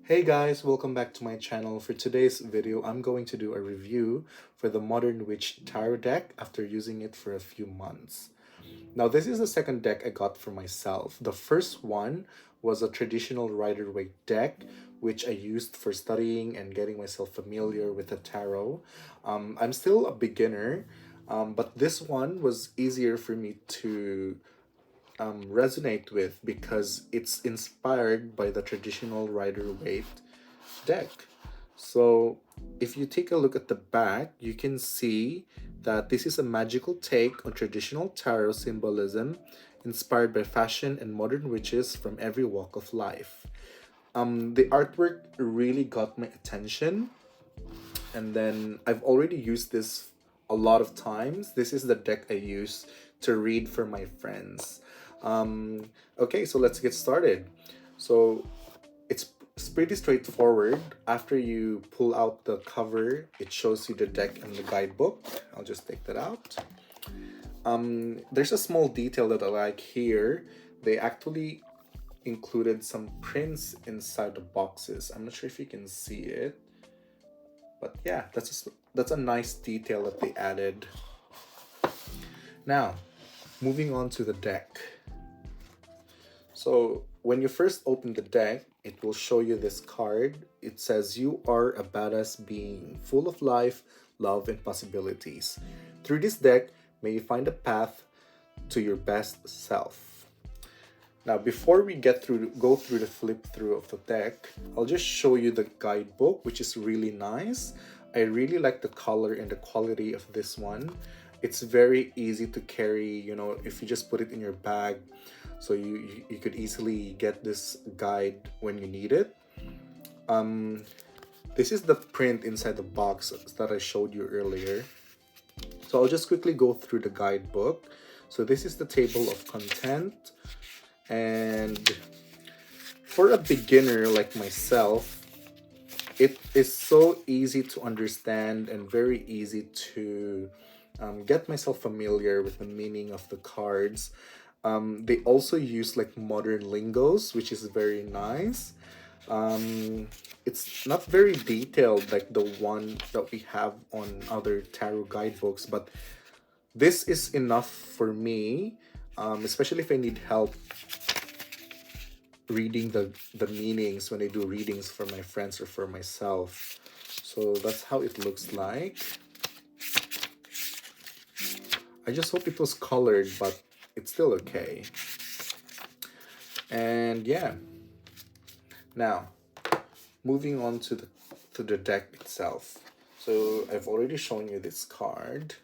Hey guys, welcome back to my channel. For today's video, I'm going to do a review for the Modern Witch Tarot deck after using it for a few months. Now, this is the second deck I got for myself. The first one was a traditional Rider-Waite deck, which I used for studying and getting myself familiar with the tarot. I'm still a beginner, but this one was easier for me to resonate with because it's inspired by the traditional Rider-Waite deck. So if you take a look at the back, you can see that this is a magical take on traditional tarot symbolism inspired by fashion and modern witches from every walk of life. The artwork really got my attention, and then I've already used this a lot of times. This is the deck I use to read for my friends. Okay, so let's get started. So it's pretty straightforward. After you pull out the cover, it shows you the deck and the guidebook. I'll just take that out. There's a small detail that I like here. They actually included some prints inside the boxes. I'm not sure if you can see it, but yeah, that's a nice detail that they added. Now, moving on to the deck. So when you first open the deck, it will show you this card. It says, "You are a badass being, full of life, love, and possibilities. Through this deck, may you find a path to your best self." Now, before we go through the flip through of the deck, I'll just show you the guidebook, which is really nice. I really like the color and the quality of this one. It's very easy to carry, if you just put it in your bag, so you could easily get this guide when you need it. This is the print inside the box that I showed you earlier. So I'll just quickly go through the guidebook. So this is the table of content, and for a beginner like myself, it is so easy to understand and very easy to get myself familiar with the meaning of the cards. They also use like modern lingos, which is very nice. It's not very detailed like the one that we have on other tarot guidebooks, but this is enough for me, especially if I need help reading the meanings when I do readings for my friends or for myself. So that's how it looks like. I just hope it was colored, but it's still okay. And yeah, now moving on to the deck itself. So I've already shown you this card.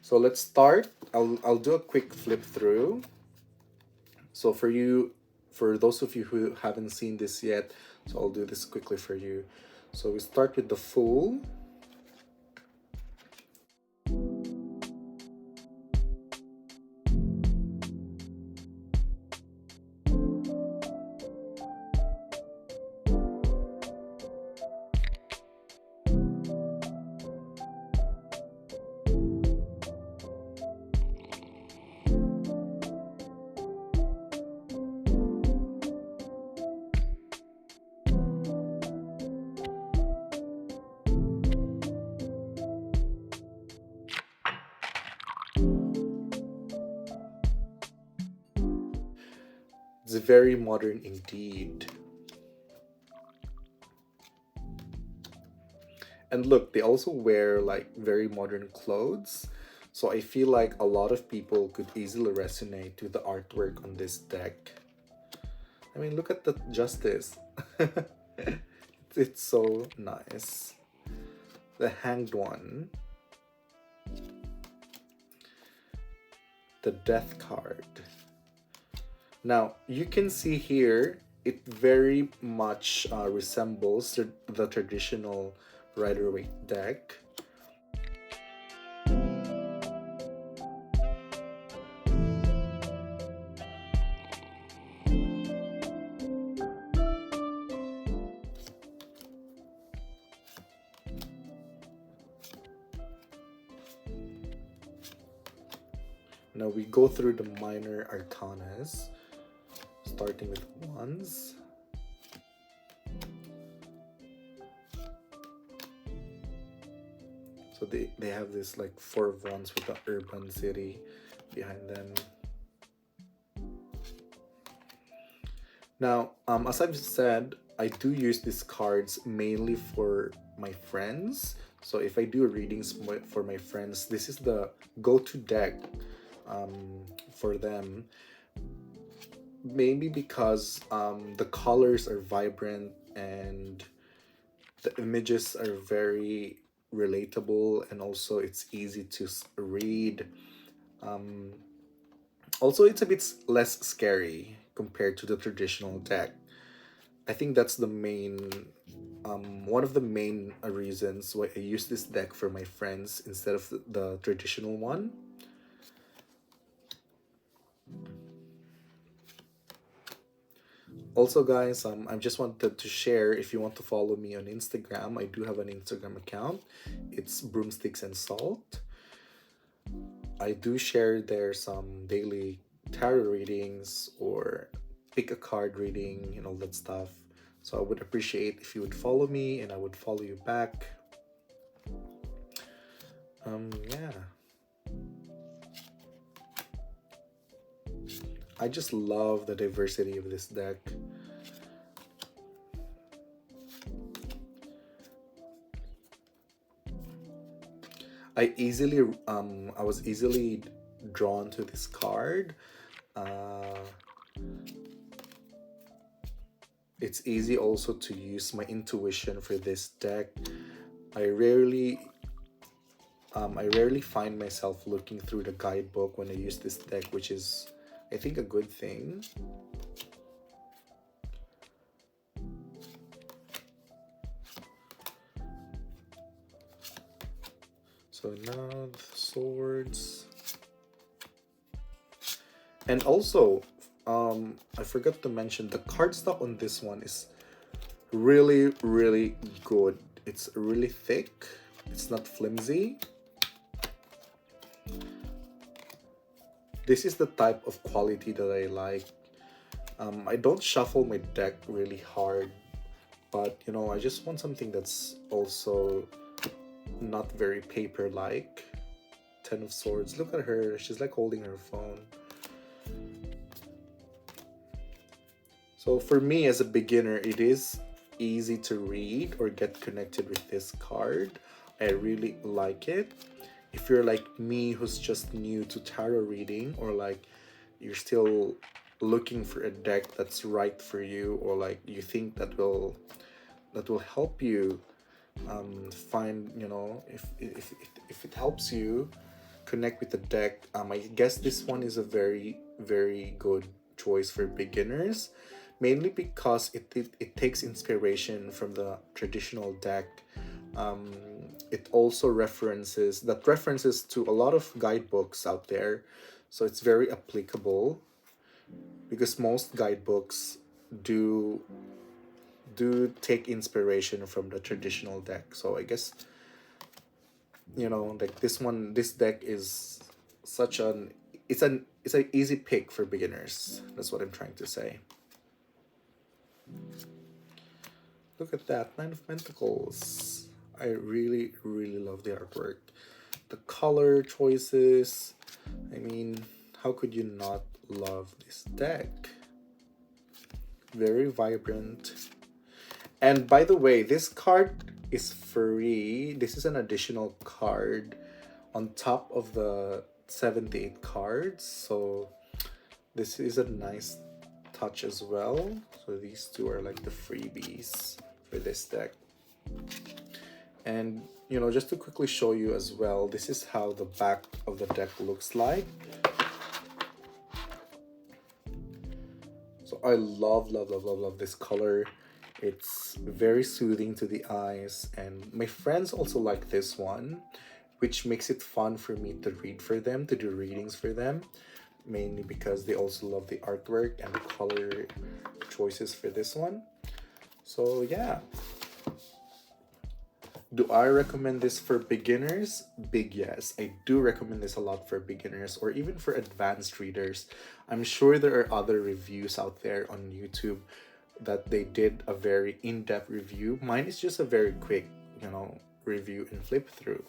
So let's start. I'll do a quick flip through. So for those of you who haven't seen this yet, so I'll do this quickly for you. So we start with the Fool. It's very modern indeed. And look, they also wear like very modern clothes. So I feel like a lot of people could easily resonate with the artwork on this deck. I mean, look at the Justice. It's so nice. The Hanged One. The Death card. Now, you can see here, it very much resembles the traditional Rider-Waite deck. Now we go through the minor arcanas, starting with wands. So they have this like 4 of Wands with the urban city behind them. Now, as I've said, I do use these cards mainly for my friends. So if I do readings for my friends, this is the go-to deck for them. Maybe because the colors are vibrant and the images are very relatable, and also it's easy to read. Um, Also, it's a bit less scary compared to the traditional deck. I think that's the main, one of the main reasons why I use this deck for my friends instead of the traditional one. Also, guys, I just wanted to share, if you want to follow me on Instagram, I do have an Instagram account. It's Broomsticks and Salt. I do share there some daily tarot readings or pick a card reading and all that stuff. So I would appreciate if you would follow me and I would follow you back. Yeah. I just love the diversity of this deck. I was easily drawn to this card. It's easy also to use my intuition for this deck. I rarely find myself looking through the guidebook when I use this deck, which is, I think, a good thing. So now the swords. And also, I forgot to mention the cardstock on this one is really, really good. It's really thick. It's not flimsy. This is the type of quality that I like. I don't shuffle my deck really hard, but you know, I just want something that's also not very paper-like. 10 of Swords. Look at her. She's like holding her phone. So for me as a beginner, it is easy to read or get connected with this card. I really like it. If you're like me who's just new to tarot reading, or like you're still looking for a deck that's right for you, or like you think that will help you find, you know, if it helps you connect with the deck, I guess this one is a very, very good choice for beginners, mainly because it takes inspiration from the traditional deck. It also references to a lot of guidebooks out there, so it's very applicable because most guidebooks do take inspiration from the traditional deck. So I guess, you know, like this deck is such an it's an easy pick for beginners. That's what I'm trying to say. Look at that, Nine of Pentacles. I really, really love the artwork. The color choices. I mean, how could you not love this deck? Very vibrant. And by the way, this card is free. This is an additional card on top of the 78 cards. So this is a nice touch as well. So these two are like the freebies for this deck. And you know, just to quickly show you as well, this is how the back of the deck looks like. So I love this color. It's very soothing to the eyes, and my friends also like this one, which makes it fun for me to read for them, to do readings for them, mainly because they also love the artwork and the color choices for this one. So yeah. Do I recommend this for beginners? Big yes. I do recommend this a lot for beginners or even for advanced readers. I'm sure there are other reviews out there on YouTube that they did a very in-depth review. Mine is just a very quick, you know, review and flip through.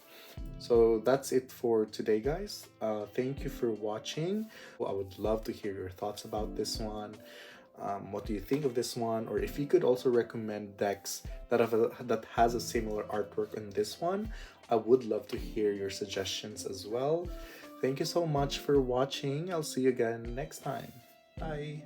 So that's it for today, guys. Thank you for watching. I would love to hear your thoughts about this one. What do you think of this one? Or if you could also recommend decks that has a similar artwork on this one, I would love to hear your suggestions as well. Thank you so much for watching. I'll see you again next time. Bye.